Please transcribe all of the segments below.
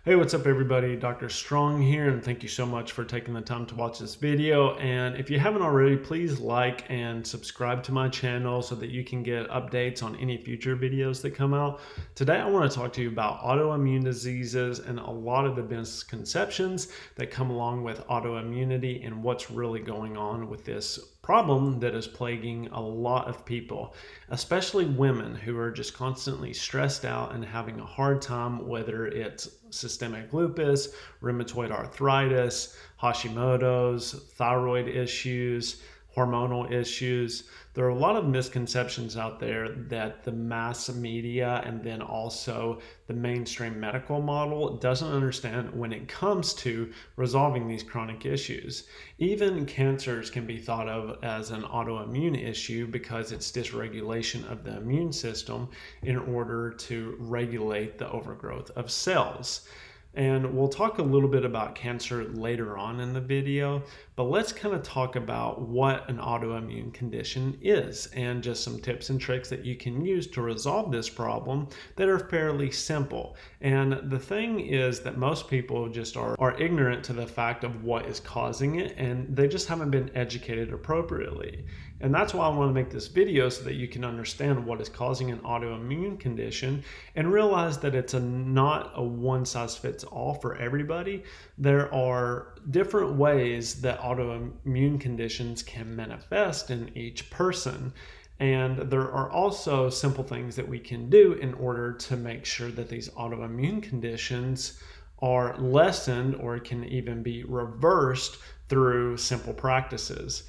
Hey, what's up everybody? Dr. Strong here, and thank you so much for taking the time to watch this video. And if you haven't already, please like and subscribe to my channel so that you can get updates on any future videos that come out. Today I want to talk to you about autoimmune diseases and a lot of the misconceptions that come along with autoimmunity and what's really going on with this problem that is plaguing a lot of people, especially women who are just constantly stressed out and having a hard time, whether it's systemic lupus, rheumatoid arthritis, Hashimoto's, thyroid issues, hormonal issues. There are a lot of misconceptions out there that the mass media and then also the mainstream medical model doesn't understand when it comes to resolving these chronic issues. Even cancers can be thought of as an autoimmune issue because it's dysregulation of the immune system in order to regulate the overgrowth of cells. And we'll talk a little bit about cancer later on in the video, but let's kind of talk about what an autoimmune condition is and just some tips and tricks that you can use to resolve this problem that are fairly simple. And the thing is that most people just are ignorant to the fact of what is causing it, and they just haven't been educated appropriately. And that's why I want to make this video, so that you can understand what is causing an autoimmune condition and realize that it's not a one size fits all for everybody. There are different ways that autoimmune conditions can manifest in each person. And there are also simple things that we can do in order to make sure that these autoimmune conditions are lessened or can even be reversed through simple practices.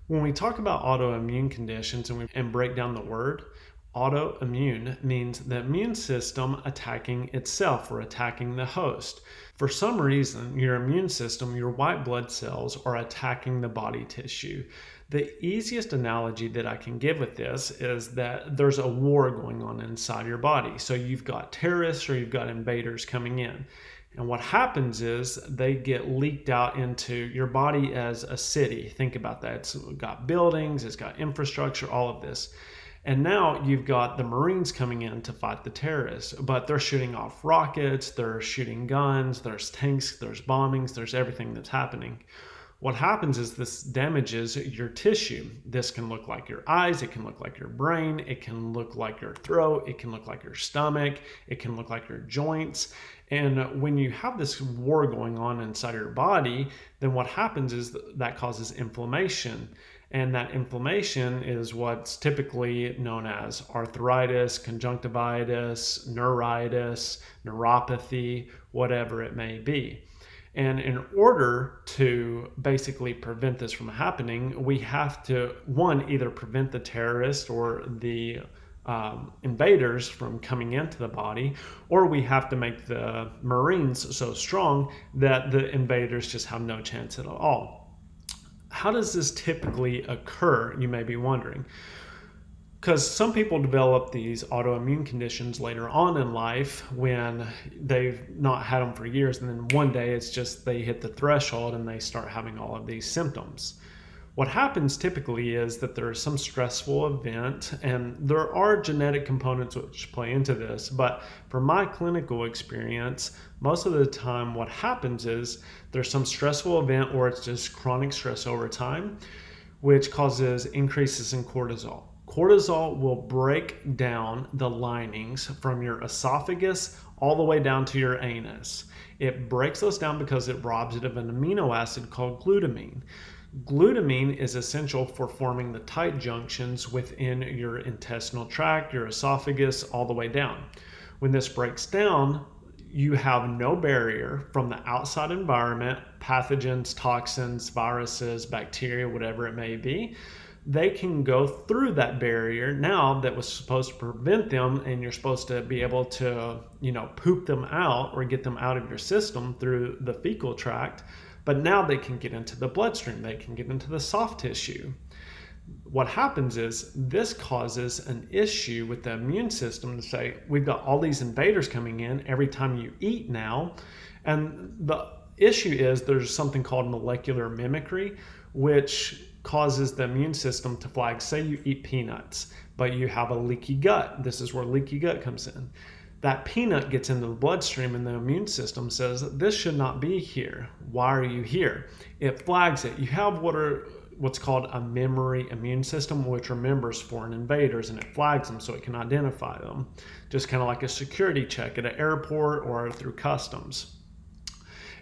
When we talk about autoimmune conditions and break down the word, autoimmune means the immune system attacking itself or attacking the host. For some reason, your immune system, your white blood cells, are attacking the body tissue. The easiest analogy that I can give with this is that there's a war going on inside your body. So you've got terrorists or you've got invaders coming in. And what happens is they get leaked out into your body as a city. Think about that. It's got buildings, it's got infrastructure, all of this. And now you've got the Marines coming in to fight the terrorists, but they're shooting off rockets, they're shooting guns, there's tanks, there's bombings, there's everything that's happening. What happens is this damages your tissue. This can look like your eyes, it can look like your brain, it can look like your throat, it can look like your stomach, it can look like your joints. And when you have this war going on inside your body, then what happens is that causes inflammation. And that inflammation is what's typically known as arthritis, conjunctivitis, neuritis, neuropathy, whatever it may be. And in order to basically prevent this from happening, we have to, one, either prevent the terrorist or the invaders from coming into the body, or we have to make the Marines so strong that the invaders just have no chance at all. How does this typically occur, you may be wondering? Because some people develop these autoimmune conditions later on in life when they've not had them for years, and then one day it's just they hit the threshold and they start having all of these symptoms. What happens typically is that there's some stressful event, and there are genetic components which play into this, but from my clinical experience, most of the time what happens is there's some stressful event, or it's just chronic stress over time, which causes increases in cortisol. Cortisol will break down the linings from your esophagus all the way down to your anus. It breaks those down because it robs it of an amino acid called glutamine. Glutamine is essential for forming the tight junctions within your intestinal tract, your esophagus, all the way down. When this breaks down, you have no barrier from the outside environment, pathogens, toxins, viruses, bacteria, whatever it may be. They can go through that barrier now that was supposed to prevent them, and you're supposed to be able to, poop them out or get them out of your system through the fecal tract. But now they can get into the bloodstream, they can get into the soft tissue. What happens is this causes an issue with the immune system to say, we've got all these invaders coming in every time you eat now. And the issue is there's something called molecular mimicry, which causes the immune system to flag. Say you eat peanuts, but you have a leaky gut. This is where leaky gut comes in. That peanut gets into the bloodstream and the immune system says, this should not be here. Why are you here? It flags it. You have what's called a memory immune system, which remembers foreign invaders, and it flags them so it can identify them. Just kind of like a security check at an airport or through customs.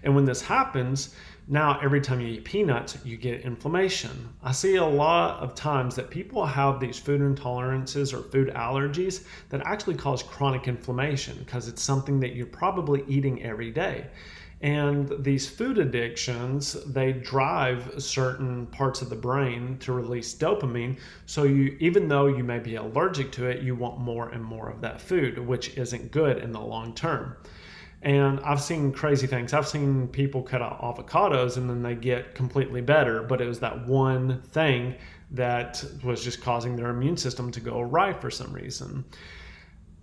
And when this happens, now every time you eat peanuts, you get inflammation. I see a lot of times that people have these food intolerances or food allergies that actually cause chronic inflammation because it's something that you're probably eating every day. And these food addictions, they drive certain parts of the brain to release dopamine. So even though you may be allergic to it, you want more and more of that food, which isn't good in the long term. And I've seen crazy things. I've seen people cut out avocados and then they get completely better, but it was that one thing that was just causing their immune system to go awry for some reason.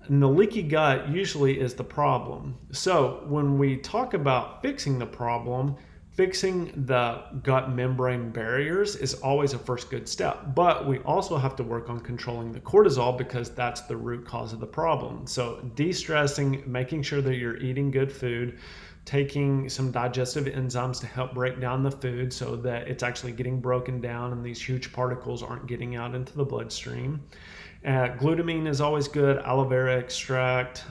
And the leaky gut usually is the problem. So when we talk about fixing the problem, fixing the gut membrane barriers is always a first good step. But we also have to work on controlling the cortisol because that's the root cause of the problem. So de-stressing, making sure that you're eating good food, taking some digestive enzymes to help break down the food so that it's actually getting broken down and these huge particles aren't getting out into the bloodstream. Glutamine is always good. Aloe vera extract.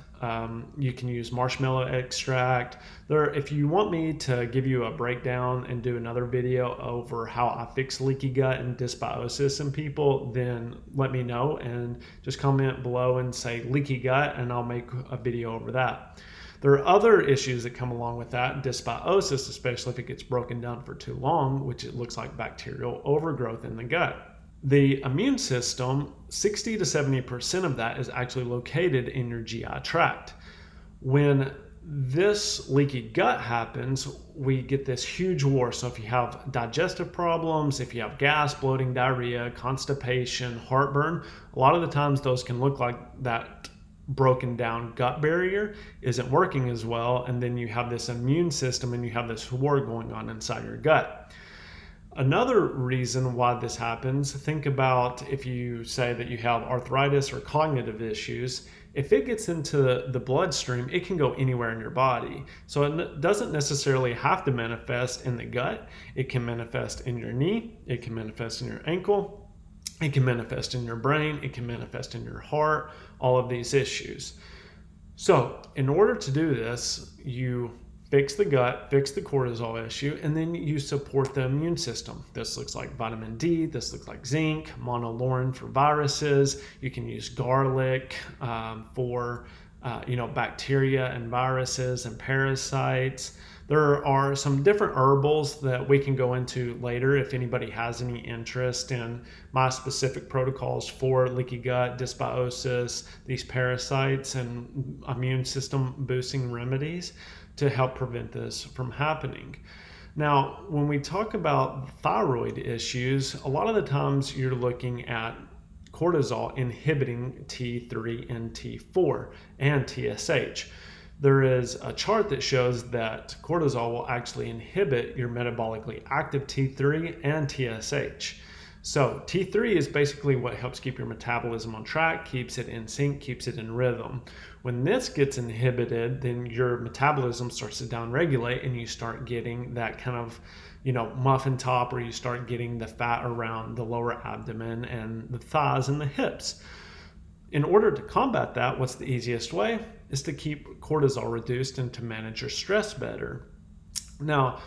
You can use marshmallow extract. If you want me to give you a breakdown and do another video over how I fix leaky gut and dysbiosis in people, then let me know and just comment below and say leaky gut and I'll make a video over that. There are other issues that come along with that, dysbiosis, especially if it gets broken down for too long, which it looks like bacterial overgrowth in the gut. The immune system, 60 to 70% of that is actually located in your GI tract. When this leaky gut happens, we get this huge war. So if you have digestive problems, if you have gas, bloating, diarrhea, constipation, heartburn, a lot of the times those can look like that broken down gut barrier isn't working as well. And then you have this immune system and you have this war going on inside your gut. Another reason why this happens, think about if you say that you have arthritis or cognitive issues, if it gets into the bloodstream, it can go anywhere in your body. So it doesn't necessarily have to manifest in the gut. It can manifest in your knee, it can manifest in your ankle, it can manifest in your brain, it can manifest in your heart, all of these issues. So in order to do this, you fix the gut, fix the cortisol issue, and then you support the immune system. This looks like vitamin D, this looks like zinc, monolaurin for viruses. You can use garlic for bacteria and viruses and parasites. There are some different herbals that we can go into later if anybody has any interest in my specific protocols for leaky gut, dysbiosis, these parasites, and immune system boosting remedies to help prevent this from happening. Now, when we talk about thyroid issues, a lot of the times you're looking at cortisol inhibiting T3 and T4 and TSH. There is a chart that shows that cortisol will actually inhibit your metabolically active T3 and TSH. So T3 is basically what helps keep your metabolism on track, keeps it in sync, keeps it in rhythm. When this gets inhibited, then your metabolism starts to downregulate and you start getting that kind of, muffin top, or you start getting the fat around the lower abdomen and the thighs and the hips. In order to combat that, what's the easiest way? Is to keep cortisol reduced and to manage your stress better. Now,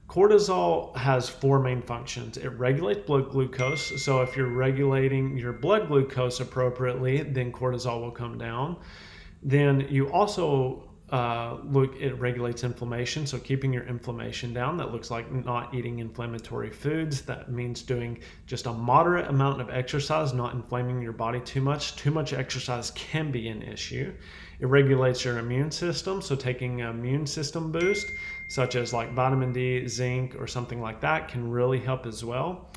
cortisol has four main functions. It regulates blood glucose. So if you're regulating your blood glucose appropriately, then cortisol will come down. Then you also it regulates inflammation. So keeping your inflammation down, that looks like not eating inflammatory foods. That means doing just a moderate amount of exercise, not inflaming your body too much. Too much exercise can be an issue. It regulates your immune system. So taking an immune system boost, such as like vitamin D, zinc, or something like that, can really help as well.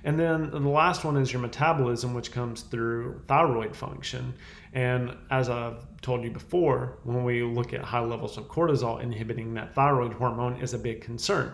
And then the last one is your metabolism, which comes through thyroid function. And as I've told you before, when we look at high levels of cortisol, inhibiting that thyroid hormone is a big concern.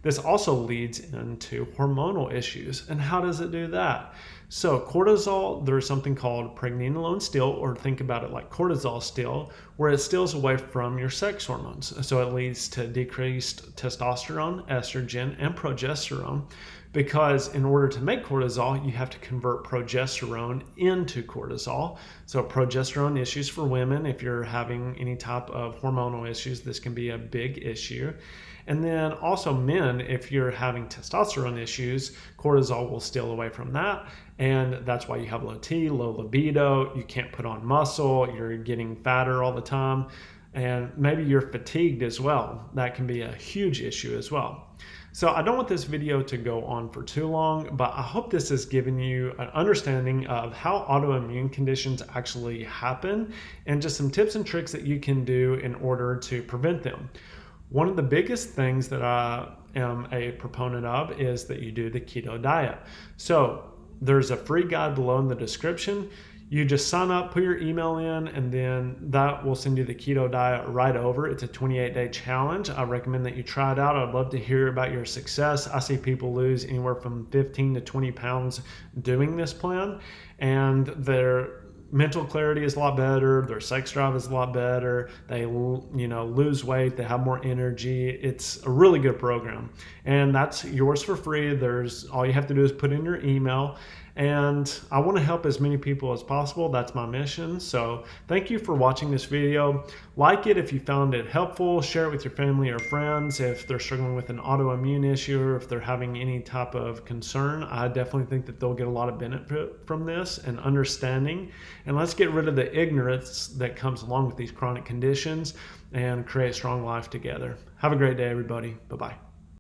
This also leads into hormonal issues. And how does it do that? So cortisol, there's something called pregnenolone steal, or think about it like cortisol steal, where it steals away from your sex hormones. So it leads to decreased testosterone, estrogen, and progesterone, because in order to make cortisol, you have to convert progesterone into cortisol. So progesterone issues for women, if you're having any type of hormonal issues, this can be a big issue. And then also men, if you're having testosterone issues, cortisol will steal away from that. And that's why you have low T, low libido, you can't put on muscle, you're getting fatter all the time, and maybe you're fatigued as well. That can be a huge issue as well. So I don't want this video to go on for too long, but I hope this has given you an understanding of how autoimmune conditions actually happen and just some tips and tricks that you can do in order to prevent them. One of the biggest things that I am a proponent of is that you do the keto diet. So there's a free guide below in the description. You just sign up, put your email in, and then that will send you the keto diet right over. It's a 28-day challenge. I recommend that you try it out. I'd love to hear about your success. I see people lose anywhere from 15 to 20 pounds doing this plan, and their mental clarity is a lot better, their sex drive is a lot better, they lose weight, they have more energy. It's a really good program, and that's yours for free. All you have to do is put in your email, and I want to help as many people as possible. That's my mission. So thank you for watching this video. Like it if you found it helpful. Share it with your family or friends if they're struggling with an autoimmune issue, or if they're having any type of concern. I definitely think that they'll get a lot of benefit from this and understanding. And let's get rid of the ignorance that comes along with these chronic conditions and create a strong life together. Have a great day, everybody. Bye-bye.